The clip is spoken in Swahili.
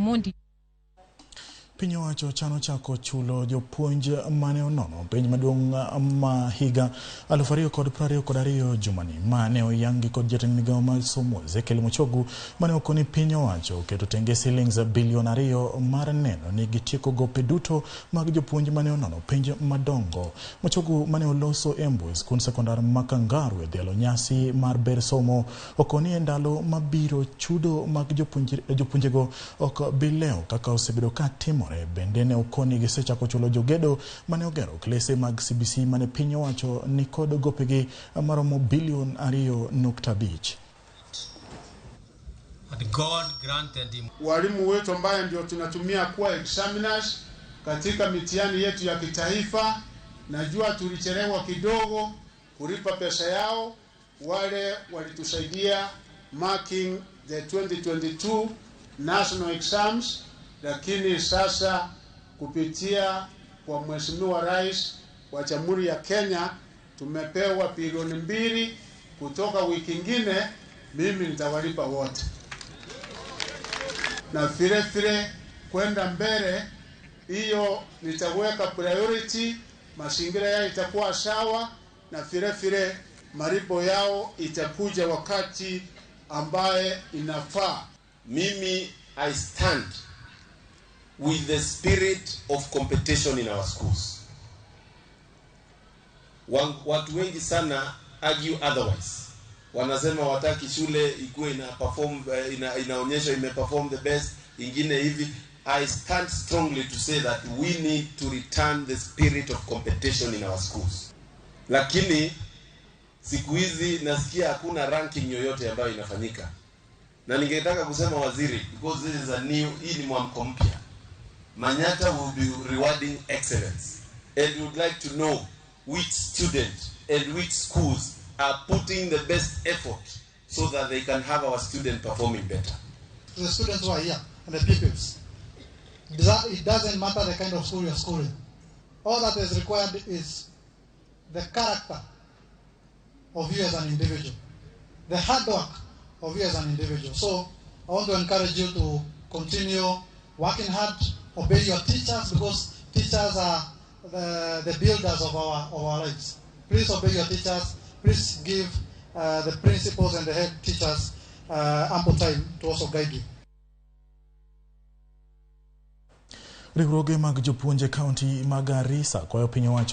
Ramogi. Piny owacho chano chako chulo jopuonj mane nono penj maduong' ma higa 2022 jumani mane oyangi kod jatend migago mar somo Sirkal mane okoni piny owacho keto tenge shillings bilion 2 mar neno ni gitieko gope duto mag jopuonj mane nono penj madongo. Mochogu mane oloso mbui skund sekondar Migago dhialo nyasi mar ber somo okoni ndalo mabiro chudo mag jopuonjego ok bileo kaka osebedo ka timore. Bende ne okoni gisechako chulo jogedo mane ogero klese mag CBC mane piny owacho ni kod gopegi maromo bilion 2.5. God granted him. Walimu wetu ambaye ndio tunatumia kuwa examiners katika mitihani yetu ya kitaifa, najua tulichelewa kidogo kulipa pesa yao. Wale walitusaidia marking the 2022 national exams, lakini sasa kupitia kwa Mheshimiwa Rais wa Jamhuri ya Kenya tumepewa bilioni 2 kutoka wiki nyingine. Mimi nitawalipa wote, na vile kwenda mbele hiyo nitaweka priority, mazingira yao itakuwa sawa, na vile malipo yao itakuja wakati ambaye inafaa. Mimi I stand with the spirit of competition in our schools. Watu wengi sana argue otherwise. Wanasema wataki shule ikuwe inaonyesha imeperform the best, ingine hivi. I stand strongly to say that we need to return the spirit of competition in our schools. Lakini siku hizi nasikia hakuna ranking yoyote ambayo inafanyika. Na ningetaka kusema waziri, because this is a new, hii ni mwamko mpya. Manyata will be rewarding excellence, and we would like to know which student and which schools are putting the best effort so that they can have our students performing better. The students who are here and the pupils, it doesn't matter the kind of school you're schooling. All that is required is the character of you as an individual, the hard work of you as an individual. So I want to encourage you to continue working hard, obey your teachers, because teachers are the builders of our lives. Please obey your teachers. Please give the principals and the head teachers ample time to also guide you. Riwruoge mag jopuonje kaunti mag Garissa kwayo piny owacho